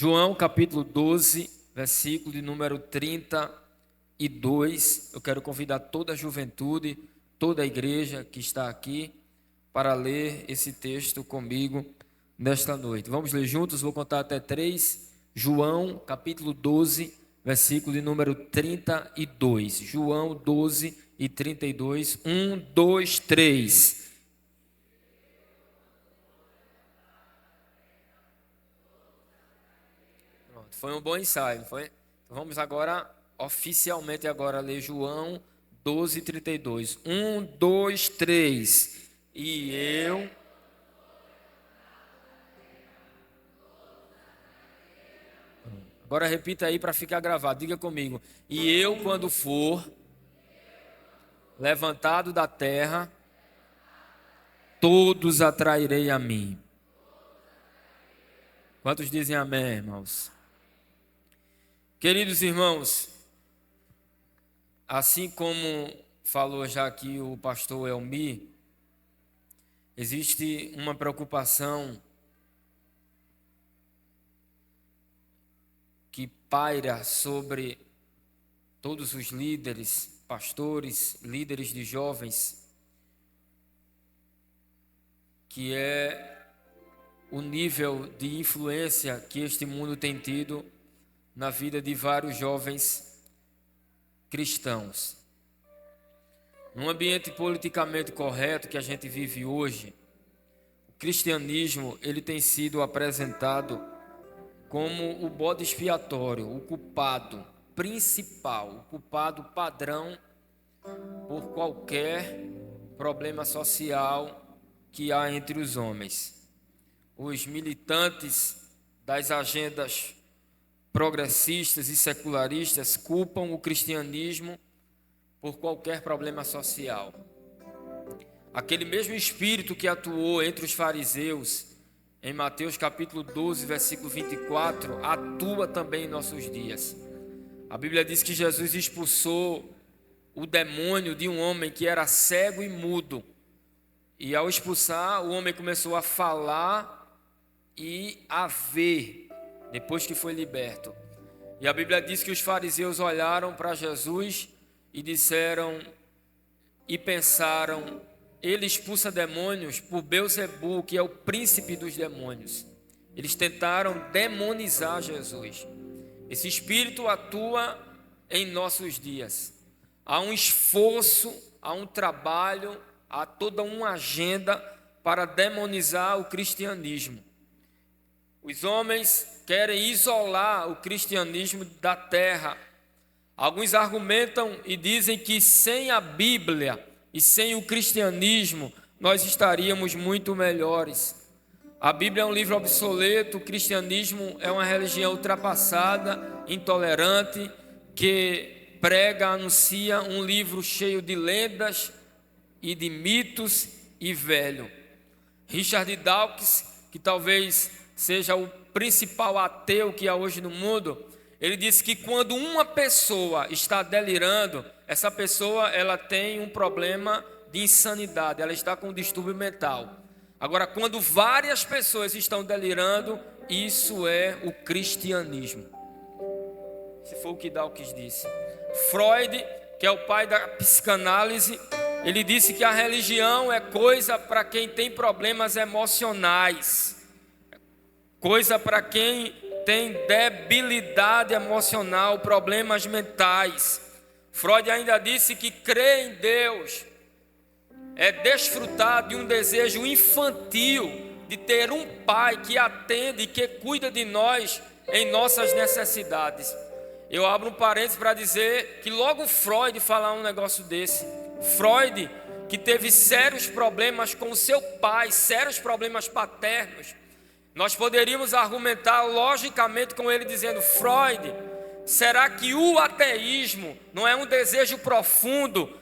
João capítulo 12, versículo de número 32. Eu quero convidar toda a juventude, toda a igreja que está aqui para ler esse texto comigo nesta noite. Vamos ler juntos, vou contar até 3. João capítulo 12, versículo de número 32. João 12 e 32. 1, 2, 3. Foi um bom ensaio, foi? Vamos agora, oficialmente agora, ler João 12, 32. 1, 2, 3. E eu... Agora repita aí para ficar gravado, diga comigo. E eu, quando for levantado da terra, todos atrairei a mim. Quantos dizem amém, irmãos? Queridos irmãos, assim como falou já aqui o pastor Elmi, existe uma preocupação que paira sobre todos os líderes, pastores, líderes de jovens, que é o nível de influência que este mundo tem tido na vida de vários jovens cristãos. Num ambiente politicamente correto que a gente vive hoje, o cristianismo ele tem sido apresentado como o bode expiatório, o culpado principal, o culpado padrão por qualquer problema social que há entre os homens. Os militantes das agendas progressistas e secularistas culpam o cristianismo por qualquer problema social. Aquele mesmo espírito que atuou entre os fariseus em Mateus capítulo 12, versículo 24, atua também em nossos dias. A Bíblia diz que Jesus expulsou o demônio de um homem que era cego e mudo. E ao expulsar, o homem começou a falar e a ver, depois que foi liberto. E a Bíblia diz que os fariseus olharam para Jesus e disseram e pensaram: ele expulsa demônios por Belzebu, que é o príncipe dos demônios. Eles tentaram demonizar Jesus. Esse espírito atua em nossos dias. Há um esforço, há um trabalho, há toda uma agenda para demonizar o cristianismo. Os homens querem isolar o cristianismo da terra. Alguns argumentam e dizem que sem a Bíblia e sem o cristianismo nós estaríamos muito melhores. A Bíblia é um livro obsoleto, o cristianismo é uma religião ultrapassada, intolerante, que prega, anuncia um livro cheio de lendas e de mitos e velho. Richard Dawkins, que talvez seja o principal ateu que há hoje no mundo, ele disse que quando uma pessoa está delirando, essa pessoa ela tem um problema de insanidade, ela está com um distúrbio mental. Agora, quando várias pessoas estão delirando, isso é o cristianismo. Esse foi o que Dawkins disse. Freud, que é o pai da psicanálise, ele disse que a religião é coisa para quem tem problemas emocionais. Coisa para quem tem debilidade emocional, problemas mentais. Freud ainda disse que crer em Deus é desfrutar de um desejo infantil de ter um pai que atende e que cuida de nós em nossas necessidades. Eu abro um parênteses para dizer que logo Freud falar um negócio desse. Freud, que teve sérios problemas com o seu pai, sérios problemas paternos, nós poderíamos argumentar logicamente com ele dizendo: Freud, será que o ateísmo não é um desejo profundo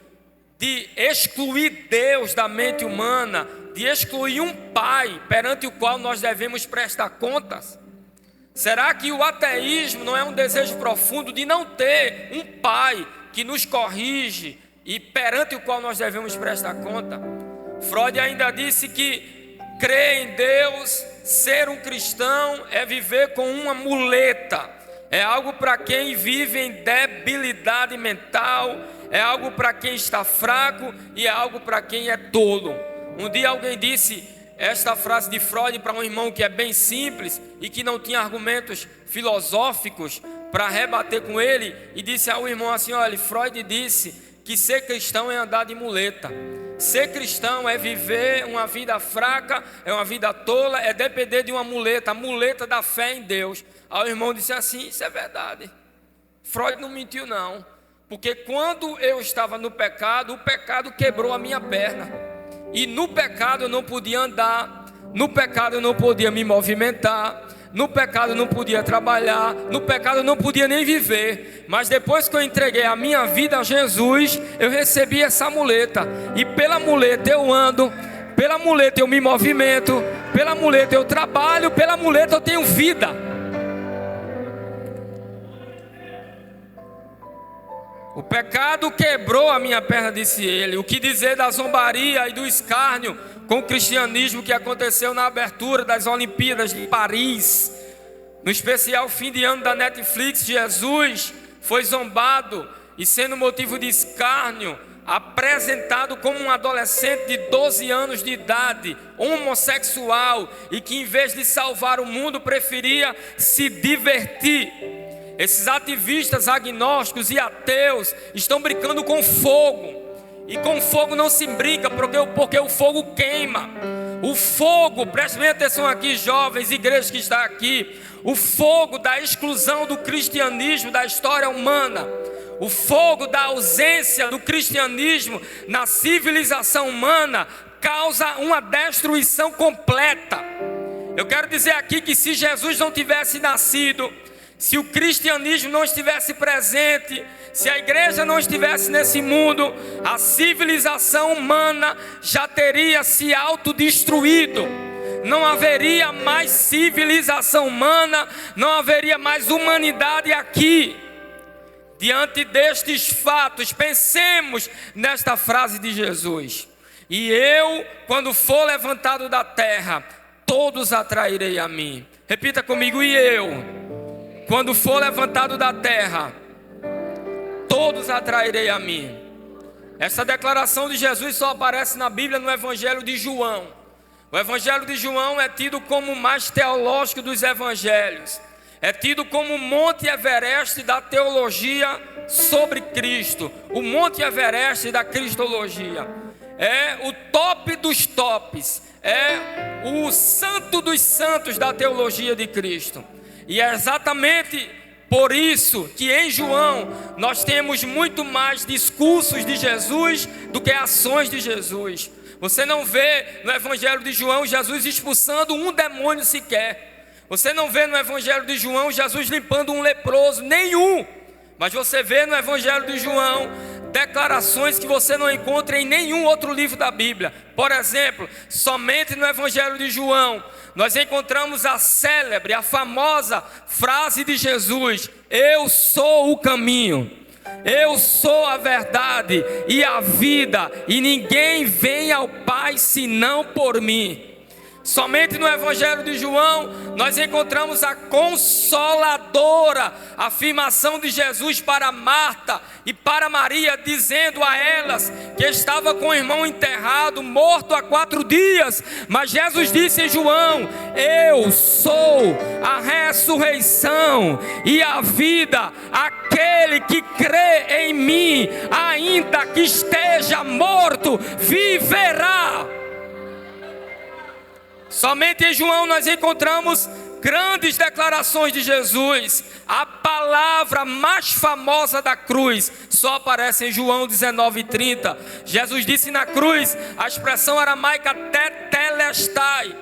de excluir Deus da mente humana, de excluir um pai perante o qual nós devemos prestar contas? Será que o ateísmo não é um desejo profundo de não ter um pai que nos corrige e perante o qual nós devemos prestar conta? Freud ainda disse que crer em Deus Ser um cristão é viver com uma muleta. É algo para quem vive em debilidade mental, é algo para quem está fraco e é algo para quem é tolo. Um dia alguém disse esta frase de Freud para um irmão que é bem simples e que não tinha argumentos filosóficos para rebater com ele, e disse ao irmão assim: olha, Freud disse que ser cristão é andar de muleta. Ser cristão é viver uma vida fraca, é uma vida tola, é depender de uma muleta, a muleta da fé em Deus. Aí o irmão disse assim: isso é verdade, Freud não mentiu não, porque quando eu estava no pecado, o pecado quebrou a minha perna, e no pecado eu não podia andar, no pecado eu não podia me movimentar, no pecado eu não podia trabalhar, no pecado eu não podia nem viver. Mas depois que eu entreguei a minha vida a Jesus, eu recebi essa muleta, e pela muleta eu ando, pela muleta eu me movimento, pela muleta eu trabalho, pela muleta eu tenho vida. O pecado quebrou a minha perna, disse ele. O que dizer da zombaria e do escárnio com o cristianismo que aconteceu na abertura das Olimpíadas de Paris? No especial fim de ano da Netflix, Jesus foi zombado e, sendo motivo de escárnio, apresentado como um adolescente de 12 anos de idade, homossexual, e que em vez de salvar o mundo preferia se divertir. Esses ativistas agnósticos e ateus estão brincando com fogo. E com fogo não se brinca, porque o fogo queima. O fogo, prestem atenção aqui, jovens, igrejas que estão aqui. O fogo da exclusão do cristianismo da história humana. O fogo da ausência do cristianismo na civilização humana causa uma destruição completa. Eu quero dizer aqui que se Jesus não tivesse nascido, se o cristianismo não estivesse presente, se a igreja não estivesse nesse mundo, a civilização humana já teria se autodestruído. Não haveria mais civilização humana, não haveria mais humanidade aqui. Diante destes fatos, pensemos nesta frase de Jesus: e eu, quando for levantado da terra, todos atrairei a mim. Repita comigo: e eu, quando for levantado da terra, todos atrairei a mim. Essa declaração de Jesus só aparece na Bíblia no Evangelho de João. O Evangelho de João é tido como o mais teológico dos evangelhos. É tido como o Monte Everest da teologia sobre Cristo. O Monte Everest da cristologia. É o top dos tops. É o santo dos santos da teologia de Cristo. E é exatamente por isso que em João nós temos muito mais discursos de Jesus do que ações de Jesus. Você não vê no Evangelho de João Jesus expulsando um demônio sequer. Você não vê no Evangelho de João Jesus limpando um leproso, nenhum. Mas você vê no Evangelho de João declarações que você não encontra em nenhum outro livro da Bíblia. Por exemplo, somente no Evangelho de João nós encontramos a célebre, a famosa frase de Jesus: eu sou o caminho, eu sou a verdade e a vida, e ninguém vem ao Pai senão por mim. Somente no Evangelho de João nós encontramos a consoladora afirmação de Jesus para Marta e para Maria, dizendo a elas que estava com o irmão enterrado, morto há 4 dias. Mas Jesus disse em João: eu sou a ressurreição e a vida. Aquele que crê em mim, ainda que esteja morto, viverá. Somente em João nós encontramos grandes declarações de Jesus. A palavra mais famosa da cruz só aparece em João 19:30. Jesus disse na cruz a expressão aramaica tetelestai,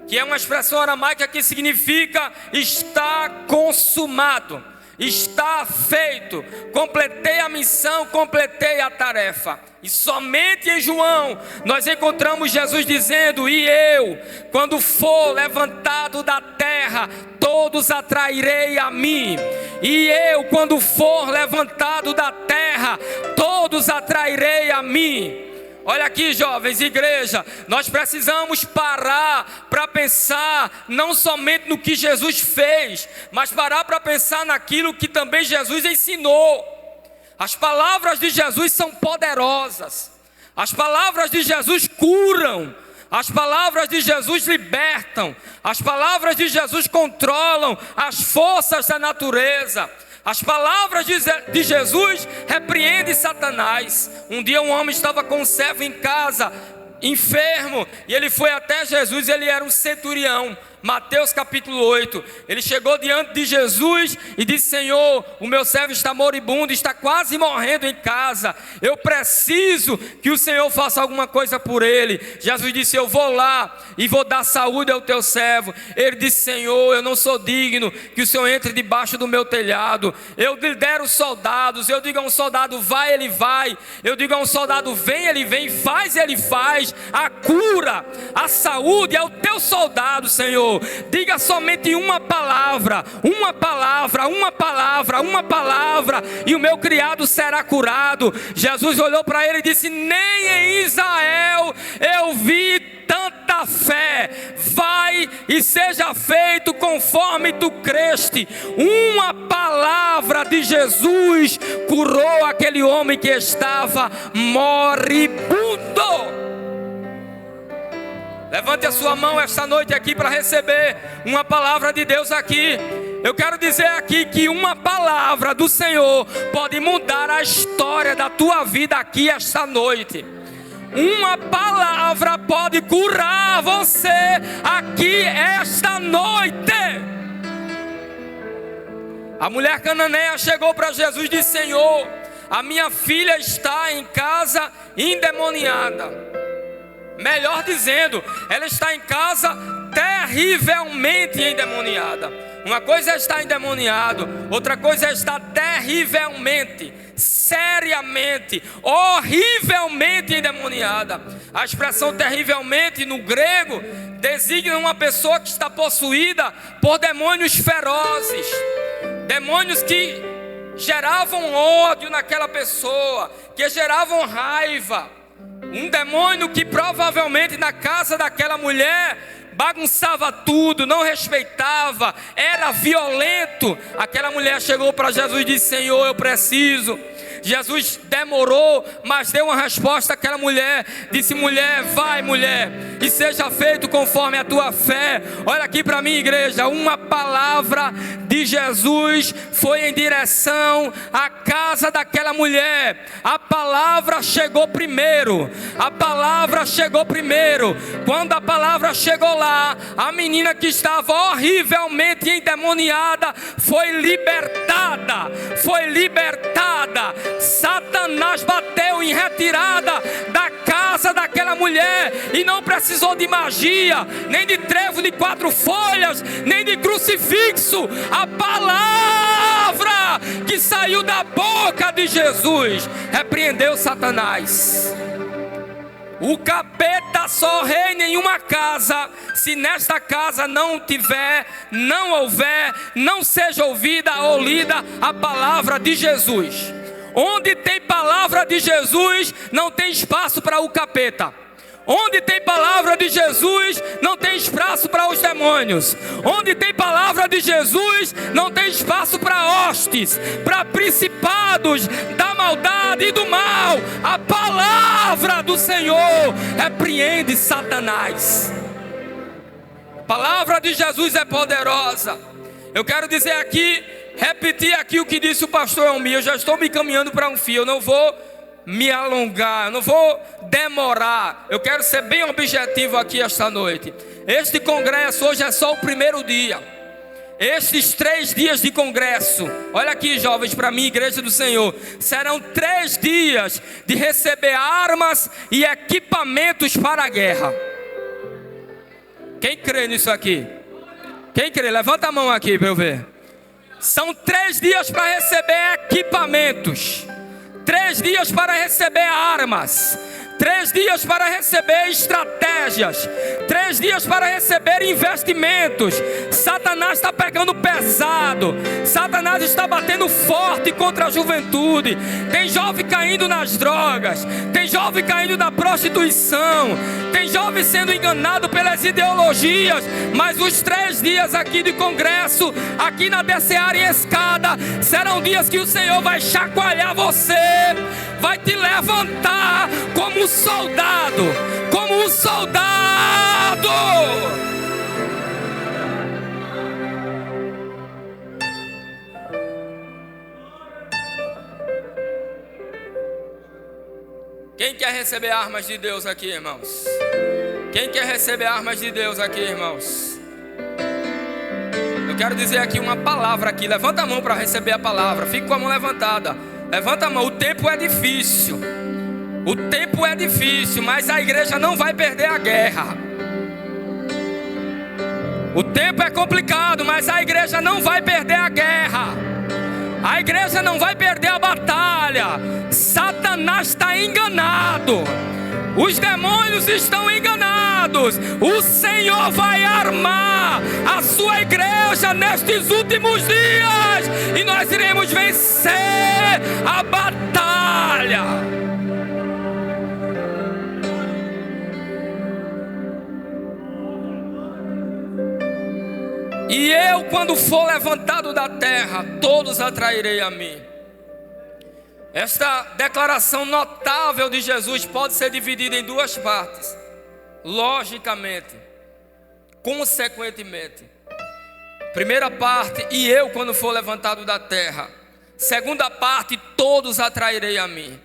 que é uma expressão aramaica que significa está consumado, está feito, completei a missão, completei a tarefa. E somente em João nós encontramos Jesus dizendo: e eu, quando for levantado da terra, todos atrairei a mim. E eu, quando for levantado da terra, todos atrairei a mim. Olha aqui, jovens, igreja, nós precisamos parar para pensar não somente no que Jesus fez, mas parar para pensar naquilo que também Jesus ensinou. As palavras de Jesus são poderosas, as palavras de Jesus curam, as palavras de Jesus libertam, as palavras de Jesus controlam as forças da natureza. As palavras de Jesus repreendem Satanás. Um dia um homem estava com um servo em casa, enfermo, e ele foi até Jesus. Ele era um centurião. Mateus capítulo 8, ele chegou diante de Jesus e disse: Senhor, o meu servo está moribundo, está quase morrendo em casa, eu preciso que o Senhor faça alguma coisa por ele. Jesus disse: eu vou lá e vou dar saúde ao teu servo. Ele disse: Senhor, eu não sou digno que o Senhor entre debaixo do meu telhado. Eu lidero soldados, eu digo a um soldado vai, ele vai, eu digo a um soldado vem, ele vem, faz, ele faz. A cura, a saúde é o teu soldado, Senhor. Diga somente uma palavra, uma palavra, uma palavra, uma palavra, e o meu criado será curado. Jesus olhou para ele e disse: nem em Israel eu vi tanta fé. Vai e seja feito conforme tu creste. Uma palavra de Jesus curou aquele homem que estava moribundo. Levante a sua mão esta noite aqui para receber uma palavra de Deus aqui. Eu quero dizer aqui que uma palavra do Senhor pode mudar a história da tua vida aqui esta noite. Uma palavra pode curar você aqui esta noite. A mulher cananeia chegou para Jesus e disse: Senhor, a minha filha está em casa endemoniada. Melhor dizendo, ela está em casa terrivelmente endemoniada. Uma coisa é estar endemoniado, outra coisa é estar terrivelmente, seriamente, horrivelmente endemoniada. A expressão terrivelmente no grego designa uma pessoa que está possuída por demônios ferozes, demônios que geravam ódio naquela pessoa, que geravam raiva. Um demônio que provavelmente na casa daquela mulher bagunçava tudo, não respeitava, era violento. Aquela mulher chegou para Jesus e disse: Senhor, eu preciso. Jesus demorou, mas deu uma resposta àquela mulher. Disse: mulher, vai mulher, e seja feito conforme a tua fé. Olha aqui para mim, igreja. Uma palavra de Jesus foi em direção à casa daquela mulher. A palavra chegou primeiro. A palavra chegou primeiro. Quando a palavra chegou lá, a menina que estava horrivelmente endemoniada foi libertada. Foi libertada. Satanás bateu em retirada da casa daquela mulher e não precisou de magia, nem de trevo de 4 folhas, nem de crucifixo. A palavra que saiu da boca de Jesus repreendeu Satanás. O capeta só reina em uma casa se nesta casa não tiver, não houver, não seja ouvida ou lida a palavra de Jesus. Onde tem palavra de Jesus, não tem espaço para o capeta. Onde tem palavra de Jesus, não tem espaço para os demônios. Onde tem palavra de Jesus, não tem espaço para hostes, para principados da maldade e do mal. A palavra do Senhor repreende Satanás. A palavra de Jesus é poderosa. Eu quero dizer aqui, repetir aqui o que disse o pastor Elmir. Eu já estou me caminhando para um fim. Eu não vou me alongar, eu não vou demorar. Eu quero ser bem objetivo aqui esta noite. Este congresso hoje é só o primeiro dia. Estes 3 dias de congresso, olha aqui, jovens, para mim, igreja do Senhor, serão 3 dias de receber armas e equipamentos para a guerra. Quem crê nisso aqui? Quem crê? Levanta a mão aqui para eu ver. São 3 dias para receber equipamentos, 3 dias para receber armas, 3 dias para receber estratégias, 3 dias para receber investimentos. Satanás está pegando pesado, Satanás está batendo forte contra a juventude. Tem jovem caindo nas drogas, tem jovem caindo na prostituição, tem jovem sendo enganado pelas ideologias. Mas os 3 dias aqui de congresso, aqui na DCA em Escada, serão dias que o Senhor vai chacoalhar você, vai te levantar como um soldado, como um soldado. Quem quer receber armas de Deus aqui, irmãos? Quem quer receber armas de Deus aqui, irmãos? Eu quero dizer aqui uma palavra aqui. Levanta a mão para receber a palavra. Fique com a mão levantada. Levanta a mão. O tempo é difícil. O tempo é difícil, mas a igreja não vai perder a guerra. O tempo é complicado, mas a igreja não vai perder a guerra. A igreja não vai perder a batalha. Satanás está enganado. Os demônios estão enganados. O Senhor vai armar a sua igreja nestes últimos dias, e nós iremos vencer a batalha. E eu, quando for levantado da terra, todos atrairei a mim. Esta declaração notável de Jesus pode ser dividida em 2 partes. Logicamente, consequentemente. Primeira parte, e eu quando for levantado da terra. Segunda parte, todos atrairei a mim.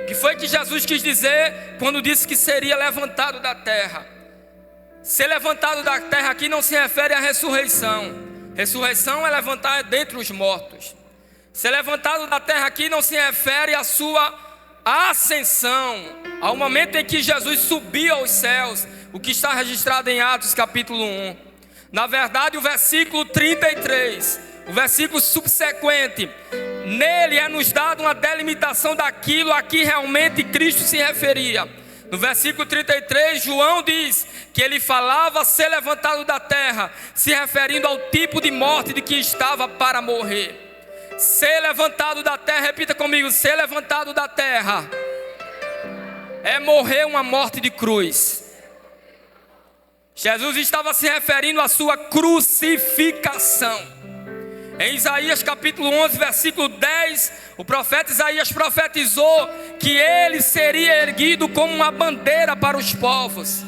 O que foi que Jesus quis dizer quando disse que seria levantado da terra? Ser levantado da terra aqui não se refere à ressurreição. Ressurreição é levantar dentre os mortos. Ser levantado da terra aqui não se refere à sua ascensão, ao momento em que Jesus subiu aos céus, o que está registrado em Atos capítulo 1. Na verdade, o versículo 33, o versículo subsequente, nele é nos dado uma delimitação daquilo a que realmente Cristo se referia. No versículo 33, João diz que ele falava ser levantado da terra, se referindo ao tipo de morte de que estava para morrer. Ser levantado da terra, repita comigo, ser levantado da terra é morrer uma morte de cruz. Jesus estava se referindo à sua crucificação. Em Isaías capítulo 11, versículo 10, o profeta Isaías profetizou que ele seria erguido como uma bandeira para os povos.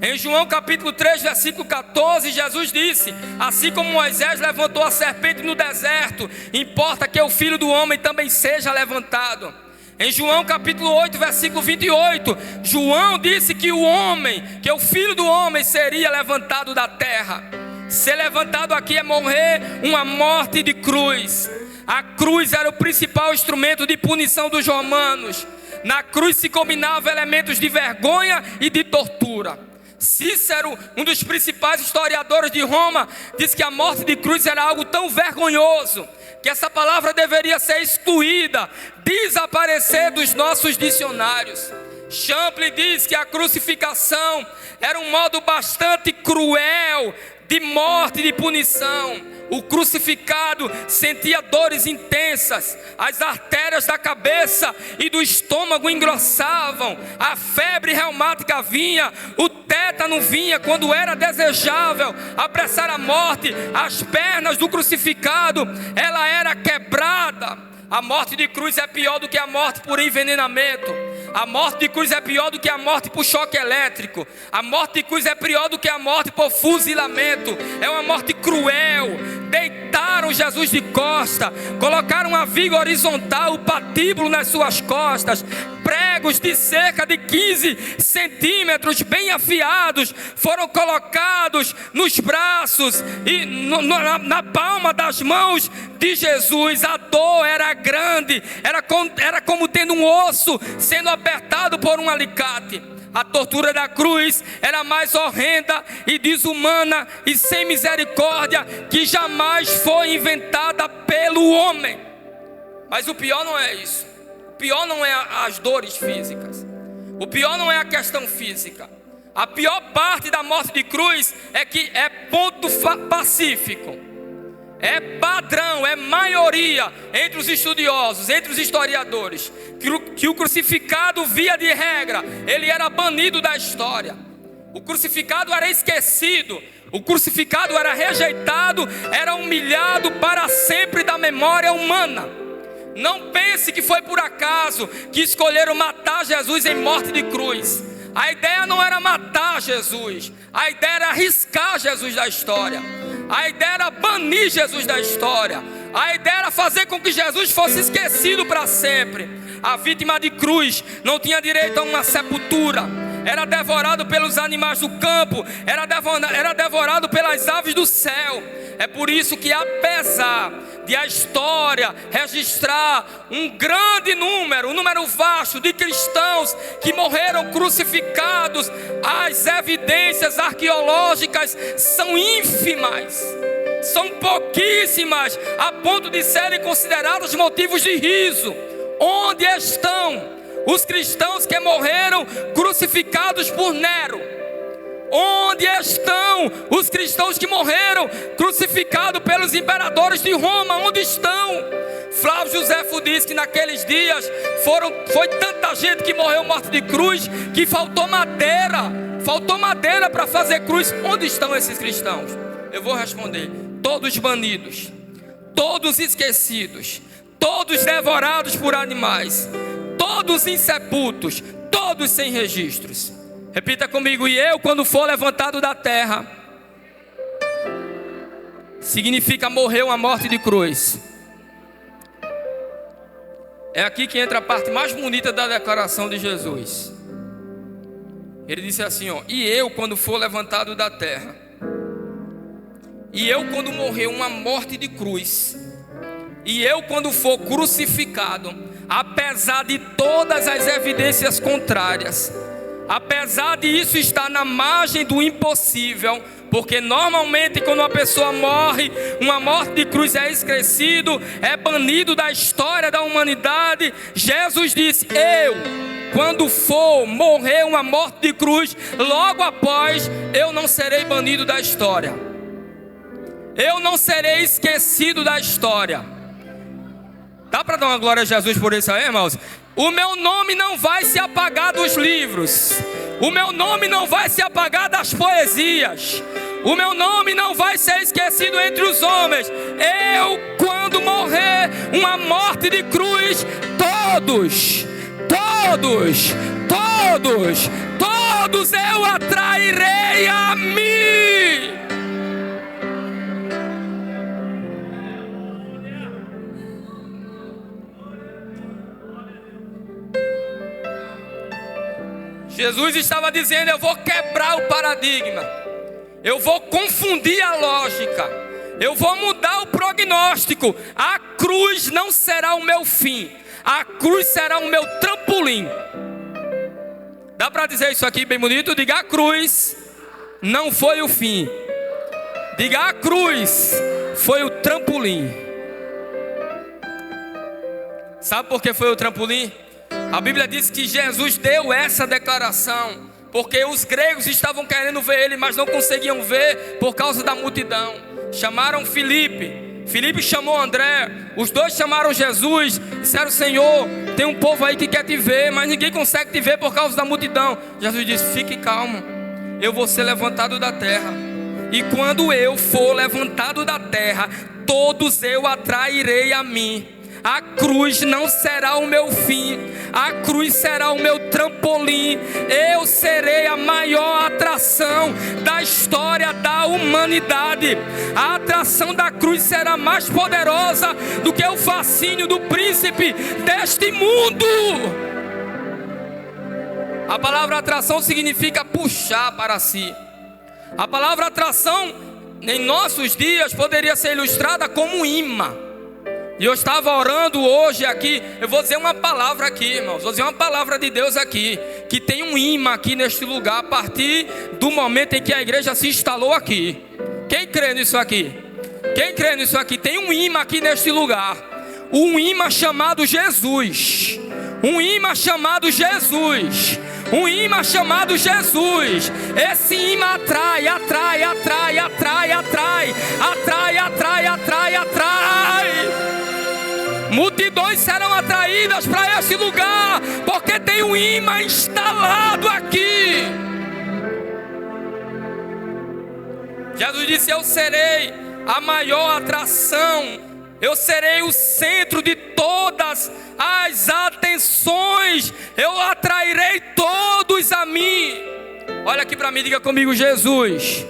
Em João capítulo 3, versículo 14, Jesus disse: assim como Moisés levantou a serpente no deserto, importa que o Filho do Homem também seja levantado. Em João capítulo 8, versículo 28, João disse que o Filho do Homem seria levantado da terra. Ser levantado aqui é morrer uma morte de cruz. A cruz era o principal instrumento de punição dos romanos. Na cruz se combinavam elementos de vergonha e de tortura. Cícero, um dos principais historiadores de Roma, diz que a morte de cruz era algo tão vergonhoso que essa palavra deveria ser excluída, desaparecer dos nossos dicionários. Champlin diz que a crucificação era um modo bastante cruel de morte, de punição. O crucificado sentia dores intensas, as artérias da cabeça e do estômago engrossavam, a febre reumática vinha, o tétano vinha quando era desejável apressar a morte. As pernas do crucificado, ela era quebrada. A morte de cruz é pior do que a morte por envenenamento. A morte de cruz é pior do que a morte por choque elétrico. A morte de cruz é pior do que a morte por fuzilamento. É uma morte cruel. Deitaram Jesus de costa, colocaram uma viga horizontal, o patíbulo nas suas costas. Pregos de cerca de 15 centímetros, bem afiados, foram colocados nos braços e na palma das mãos de Jesus. A dor era grande, era como tendo um osso sendo apertado por um alicate. A tortura da cruz era mais horrenda e desumana e sem misericórdia que jamais foi inventada pelo homem. Mas o pior não é isso. O pior não é as dores físicas. O pior não é a questão física. A pior parte da morte de cruz é que é ponto pacífico. É padrão, é maioria entre os estudiosos, entre os historiadores, que o crucificado, via de regra, ele era banido da história. O crucificado era esquecido, o crucificado era rejeitado, era humilhado para sempre da memória humana. Não pense que foi por acaso que escolheram matar Jesus em morte de cruz. A ideia não era matar Jesus, a ideia era arriscar Jesus da história. A ideia era banir Jesus da história. A ideia era fazer com que Jesus fosse esquecido para sempre. A vítima de cruz não tinha direito a uma sepultura. Era devorado pelos animais do campo. Era devorado pelas aves do céu. É por isso que, apesar de a história registrar um grande número, um número vasto de cristãos que morreram crucificados, as evidências arqueológicas são ínfimas, são pouquíssimas, a ponto de serem considerados motivos de riso. Onde estão os cristãos que morreram crucificados por Nero? Onde estão os cristãos que morreram crucificados pelos imperadores de Roma? Onde estão? Flávio Josefo diz que naqueles dias foi tanta gente que morreu morte de cruz que faltou madeira para fazer cruz. Onde estão esses cristãos? Eu vou responder: todos banidos, todos esquecidos, todos devorados por animais, todos insepultos, todos sem registros. Repita comigo: e eu, quando for levantado da terra, significa morrer uma morte de cruz. É aqui que entra a parte mais bonita da declaração de Jesus. Ele disse assim, ó: e eu, quando for levantado da terra, e eu, quando morrer uma morte de cruz, e eu, quando for crucificado, apesar de todas as evidências contrárias, apesar de isso estar na margem do impossível, porque normalmente quando uma pessoa morre, uma morte de cruz, é esquecido, é banido da história da humanidade. Jesus disse: eu, quando for morrer uma morte de cruz, logo após, eu não serei banido da história. Eu não serei esquecido da história. Dá para dar uma glória a Jesus por isso aí, irmãos? O meu nome não vai se apagar dos livros. O meu nome não vai se apagar das poesias. O meu nome não vai ser esquecido entre os homens. Eu, quando morrer uma morte de cruz, todos eu atrairei a mim. Jesus estava dizendo: eu vou quebrar o paradigma, eu vou confundir a lógica, eu vou mudar o prognóstico. A cruz não será o meu fim, a cruz será o meu trampolim. Dá para dizer isso aqui bem bonito? Diga: a cruz não foi o fim. Diga: a cruz foi o trampolim. Sabe por que foi o trampolim? A Bíblia diz que Jesus deu essa declaração porque os gregos estavam querendo ver ele, mas não conseguiam ver por causa da multidão. Chamaram Filipe, Filipe chamou André, os dois chamaram Jesus, disseram: Senhor, tem um povo aí que quer te ver, mas ninguém consegue te ver por causa da multidão. Jesus disse: fique calmo, eu vou ser levantado da terra, e quando eu for levantado da terra, todos eu atrairei a mim. A cruz não será o meu fim, a cruz será o meu trampolim. Eu serei a maior atração da história da humanidade. A atração da cruz será mais poderosa do que o fascínio do príncipe deste mundo. A palavra atração significa puxar para si. A palavra atração em nossos dias poderia ser ilustrada como imã. E eu estava orando hoje aqui, eu vou dizer uma palavra aqui, irmãos, vou dizer uma palavra de Deus aqui, que tem um imã aqui neste lugar, a partir do momento em que a igreja se instalou aqui. Quem crê nisso aqui? Quem crê nisso aqui? Tem um imã aqui neste lugar, um imã chamado Jesus, um imã chamado Jesus, Um imã chamado Jesus. Esse imã atrai. Multidões serão atraídas para esse lugar, porque tem um imã instalado aqui. Jesus disse: eu serei a maior atração, eu serei o centro de todas as atenções, eu atrairei todos a mim. Olha aqui para mim, diga comigo: Jesus.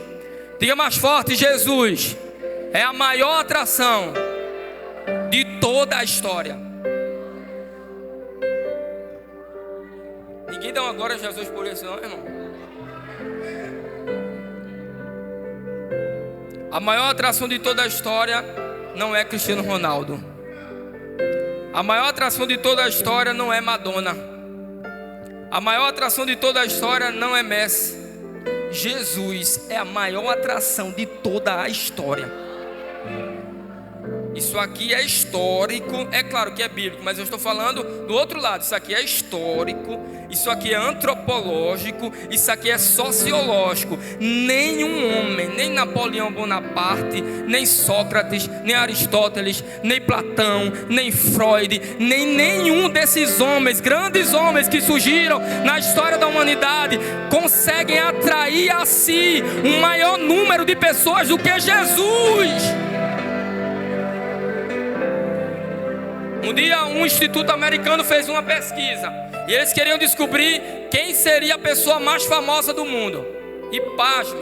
Diga mais forte: Jesus é a maior atração de toda a história. Ninguém dá uma glória a Jesus por isso, não, irmão? A maior atração de toda a história não é Cristiano Ronaldo. A maior atração de toda a história não é Madonna. A maior atração de toda a história não é Messi. Jesus é a maior atração de toda a história. Isso aqui é histórico, é claro que é bíblico, mas eu estou falando do outro lado. Isso aqui é histórico, isso aqui é antropológico, isso aqui é sociológico. Nenhum homem, nem Napoleão Bonaparte, nem Sócrates, nem Aristóteles, nem Platão, nem Freud, nem nenhum desses homens, grandes homens que surgiram na história da humanidade, conseguem atrair a si um maior número de pessoas do que Jesus. Um dia um instituto americano fez uma pesquisa e eles queriam descobrir quem seria a pessoa mais famosa do mundo. E pasme,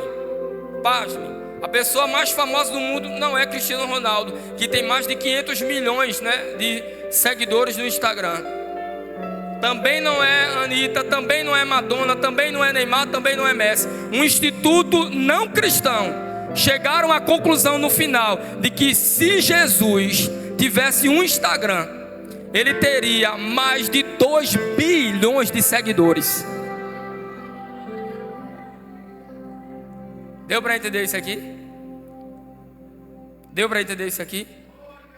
a pessoa mais famosa do mundo não é Cristiano Ronaldo, que tem mais de 500 milhões, de seguidores no Instagram. Também não é Anitta, também não é Madonna, também não é Neymar, também não é Messi. Um instituto não cristão chegaram à conclusão no final de que se Jesus tivesse um Instagram, ele teria mais de 2 bilhões de seguidores. Deu para entender isso aqui? Deu para entender isso aqui?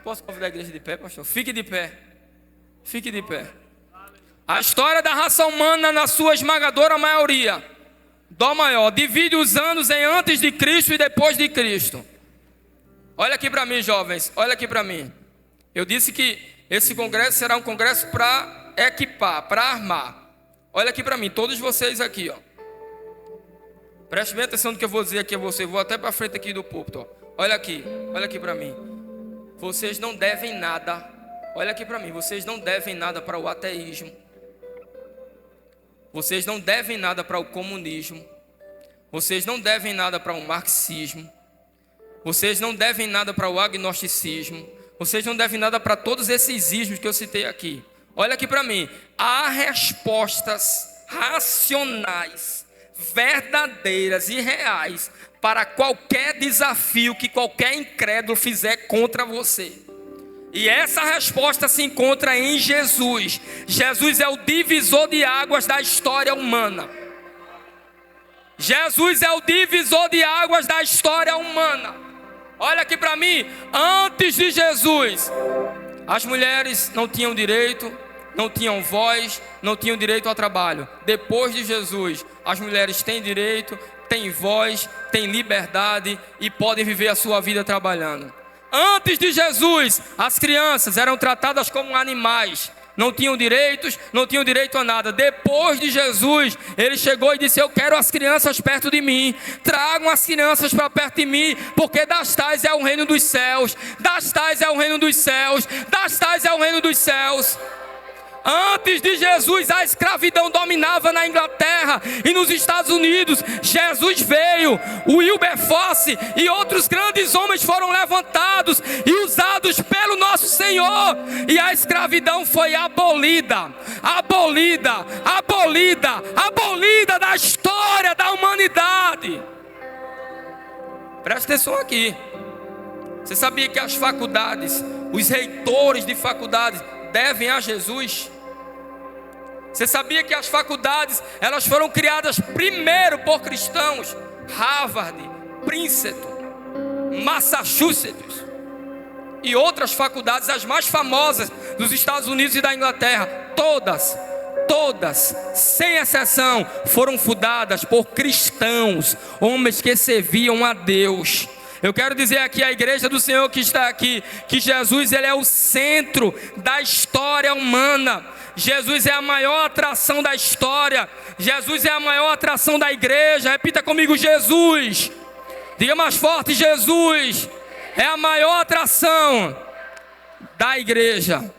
Posso convidar a igreja de pé, pastor? Fique de pé. Fique de pé. A história da raça humana, na sua esmagadora maioria, Dó maior, divide os anos em antes de Cristo e depois de Cristo. Olha aqui para mim, jovens, olha aqui para mim. Eu disse que esse congresso será um congresso para equipar, para armar. Olha aqui para mim, todos vocês aqui, ó. Preste bem atenção no que eu vou dizer aqui a você. Vou até para frente aqui do púlpito, ó. Olha aqui para mim. Vocês não devem nada. Olha aqui para mim, vocês não devem nada para o ateísmo. Vocês não devem nada para o comunismo. Vocês não devem nada para o marxismo. Vocês não devem nada para o agnosticismo. Vocês não devem nada para todos esses ismos que eu citei aqui. Olha aqui para mim. Há respostas racionais, verdadeiras e reais para qualquer desafio que qualquer incrédulo fizer contra você. E essa resposta se encontra em Jesus. Jesus é o divisor de águas da história humana. Jesus é o divisor de águas da história humana. Olha aqui para mim. Antes de Jesus, as mulheres não tinham direito, não tinham voz, não tinham direito ao trabalho. Depois de Jesus, as mulheres têm direito, têm voz, têm liberdade e podem viver a sua vida trabalhando. Antes de Jesus, as crianças eram tratadas como animais, não tinham direitos, não tinham direito a nada. Depois de Jesus, ele chegou e disse: eu quero as crianças perto de mim, tragam as crianças para perto de mim, porque das tais é o reino dos céus, das tais é o reino dos céus, das tais é o reino dos céus. Antes de Jesus, a escravidão dominava na Inglaterra e nos Estados Unidos. Jesus veio, o Wilberforce e outros grandes homens foram levantados e usados pelo nosso Senhor, e a escravidão foi abolida, abolida, abolida, abolida da história da humanidade. Presta atenção aqui. Você sabia que as faculdades, os reitores de faculdades devem a Jesus? Você sabia que as faculdades, elas foram criadas primeiro por cristãos? Harvard, Princeton, Massachusetts e outras faculdades, as mais famosas dos Estados Unidos e da Inglaterra, todas todas, sem exceção, foram fundadas por cristãos, homens que serviam a Deus. Eu quero dizer aqui à igreja do Senhor que está aqui, que Jesus, ele é o centro da história humana. Jesus é a maior atração da história. Jesus é a maior atração da igreja. Repita comigo: Jesus. Diga mais forte: Jesus é a maior atração da igreja.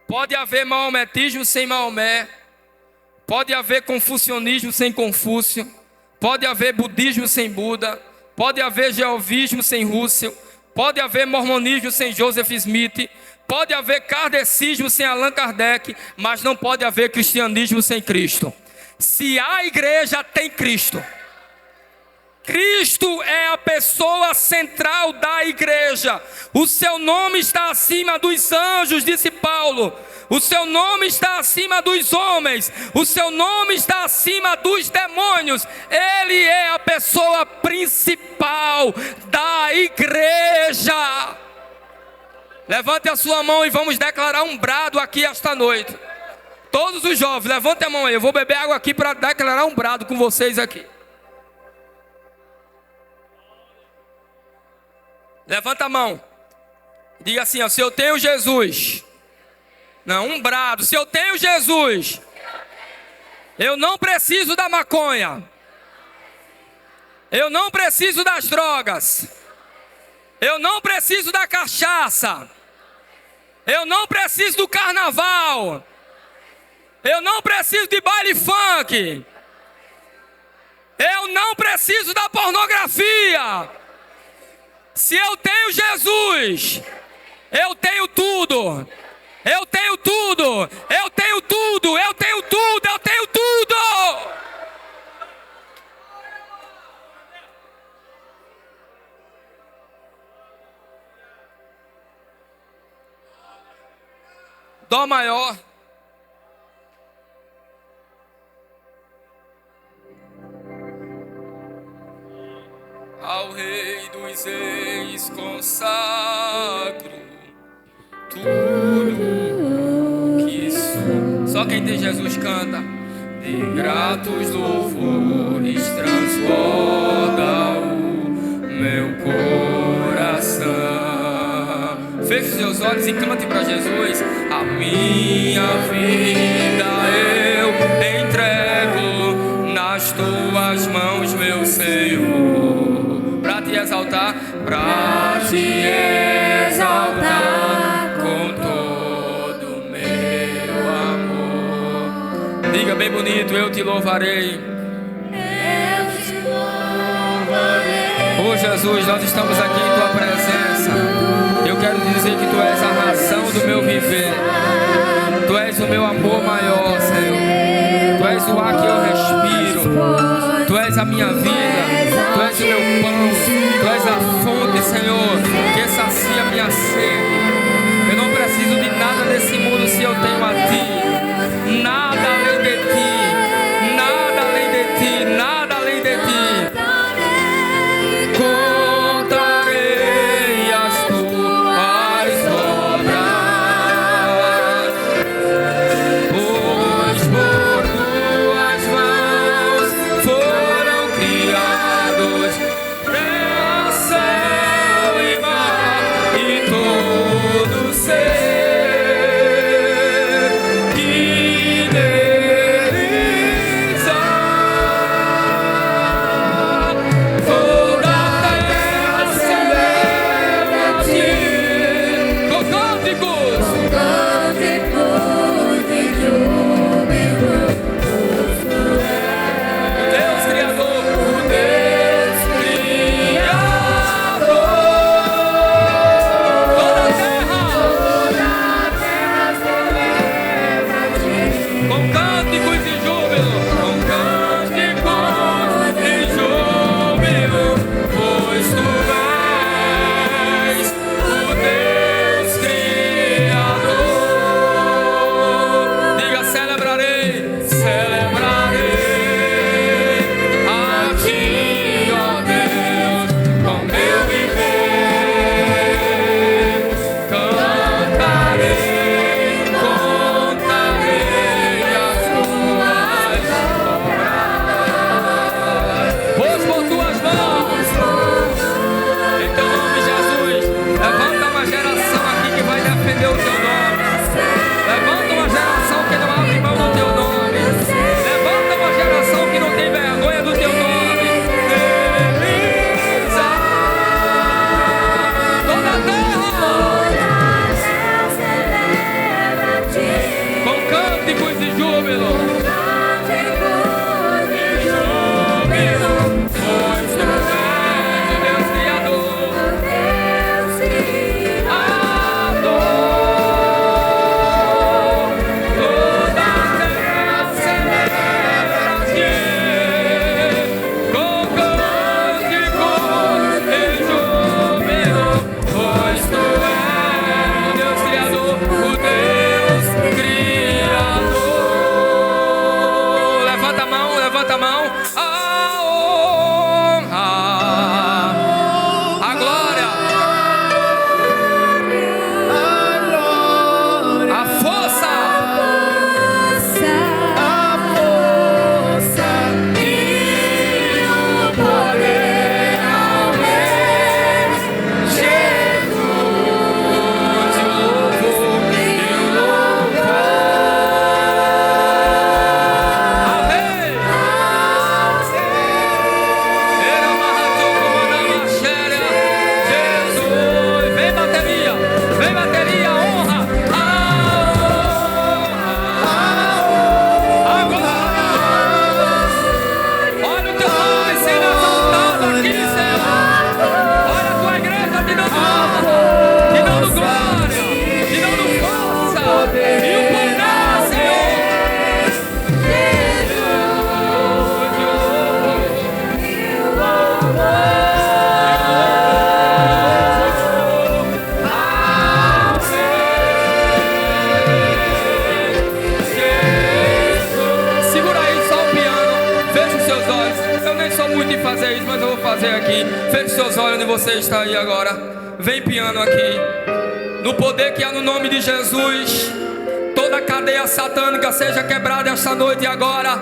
Pode haver maometismo sem Maomé. Pode haver confucionismo sem Confúcio. Pode haver budismo sem Buda. Pode haver jeovismo sem Russell. Pode haver mormonismo sem Joseph Smith. Pode haver kardecismo sem Allan Kardec. Mas não pode haver cristianismo sem Cristo. Se a igreja tem Cristo, Cristo é a pessoa central da igreja. O seu nome está acima dos anjos, disse Paulo. O seu nome está acima dos homens. O seu nome está acima dos demônios. Ele é a pessoa principal da igreja. Levante a sua mão e vamos declarar um brado aqui esta noite. Todos os jovens, levantem a mão aí. Eu vou beber água aqui para declarar um brado com vocês aqui. Levanta a mão. Diga assim: ó, se eu tenho Jesus. Não, um brado. Se eu tenho Jesus, eu não preciso da maconha. Eu não preciso das drogas. Eu não preciso da cachaça. Eu não preciso do carnaval. Eu não preciso de baile funk. Eu não preciso da pornografia. Se eu tenho Jesus, eu tenho tudo. Eu tenho tudo. Eu tenho tudo. Eu tenho tudo. Eu tenho tudo. Dó maior. Ao Rei dos Reis consagro tudo que sou. Só quem tem Jesus canta. De gratos louvores transborda o meu coração. Feche os seus olhos e cante para Jesus. A minha vida eu entrego nas tuas mãos, meu Senhor. Para te exaltar com todo o meu amor. Diga bem bonito: eu te louvarei. Eu te louvarei. Oh Jesus, nós estamos aqui em tua presença. Eu quero dizer que tu és a razão do meu viver. Tu és o meu amor maior, Senhor. Tu és o ar que eu respiro. Tu és a minha vida. Tu és o meu pão. Tu és a fonte, Senhor, que sacia a minha sede. Eu não preciso de nada desse mundo se eu tenho a ti. Nada além de ti. Nada além de ti. Nada além de ti. Contarei as tuas obras, pois por tuas mãos foram criados. aqui. Feche seus olhos onde você está aí agora. Vem piano aqui. No poder que há no nome de Jesus, toda cadeia satânica seja quebrada esta noite e agora.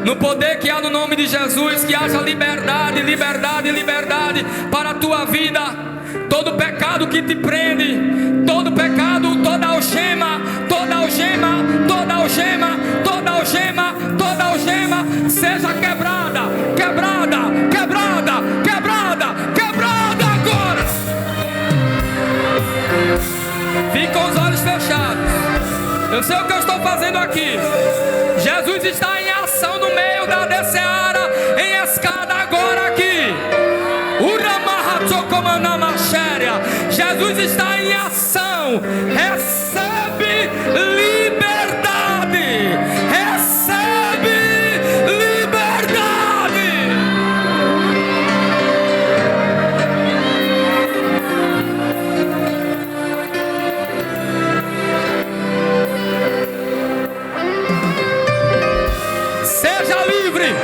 No poder que há no nome de Jesus, que haja liberdade, liberdade, liberdade para a tua vida. Todo pecado que te prende, todo pecado, toda algema, toda algema, toda algema, toda algema, toda algema, seja quebrada, quebrada, quebrada, quebrada, quebrada agora. Fique com os olhos fechados. Eu sei o que eu estou fazendo aqui. Jesus está em ação no meio da seara, em escada agora aqui. Jesus está em ação. Recebe liberdade. Recebe liberdade. Seja livre.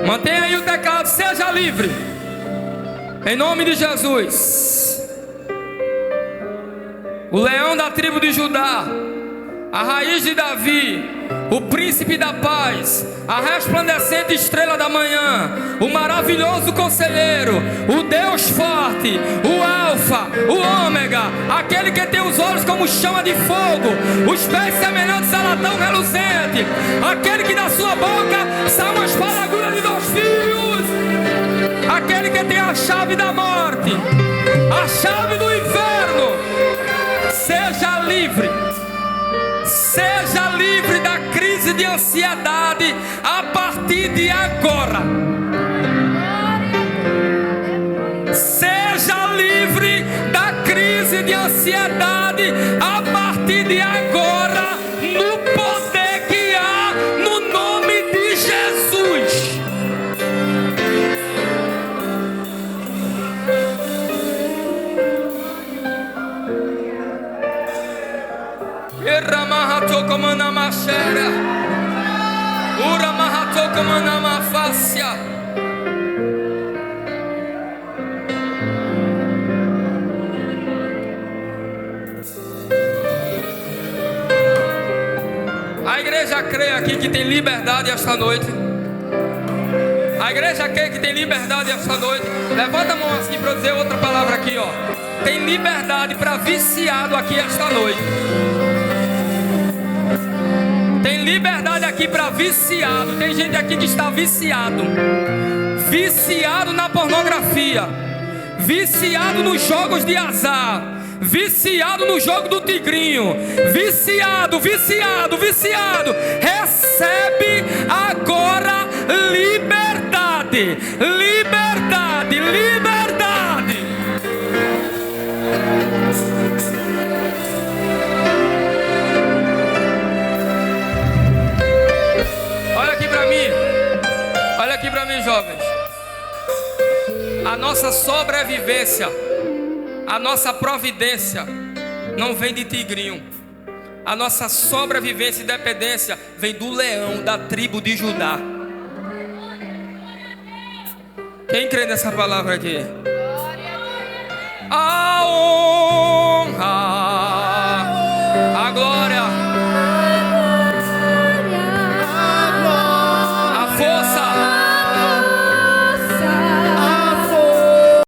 Mantenha aí o teclado. Seja livre. Em nome de Jesus. O leão da tribo de Judá, a raiz de Davi, o príncipe da paz, a resplandecente estrela da manhã, o maravilhoso conselheiro, o Deus forte, o alfa, o ômega, aquele que tem os olhos como chama de fogo, os pés semelhantes a latão reluzente, aquele que da sua boca sai uma espada aguda de 2 fios, aquele que tem a chave da morte, a chave do inferno. Seja livre. Seja livre da crise de ansiedade a partir de agora. Seja livre da crise de ansiedade a partir de agora, no poder que há no nome de Jesus. A igreja crê aqui que tem liberdade esta noite. A igreja crê que tem liberdade esta noite. Levanta a mão assim para eu dizer outra palavra aqui, ó. Tem liberdade para viciado aqui esta noite. Tem liberdade aqui para viciado. Tem gente aqui que está viciado. Viciado na pornografia. Viciado nos jogos de azar. Viciado no jogo do tigrinho. Viciado, viciado, viciado. Recebe agora liberdade. Liberdade, liberdade. Olha aqui para mim. Olha aqui para mim, jovens. A nossa sobrevivência, a nossa providência não vem de tigrinho. A nossa sobrevivência e dependência vem do leão da tribo de Judá. Quem crê nessa palavra aqui? A honra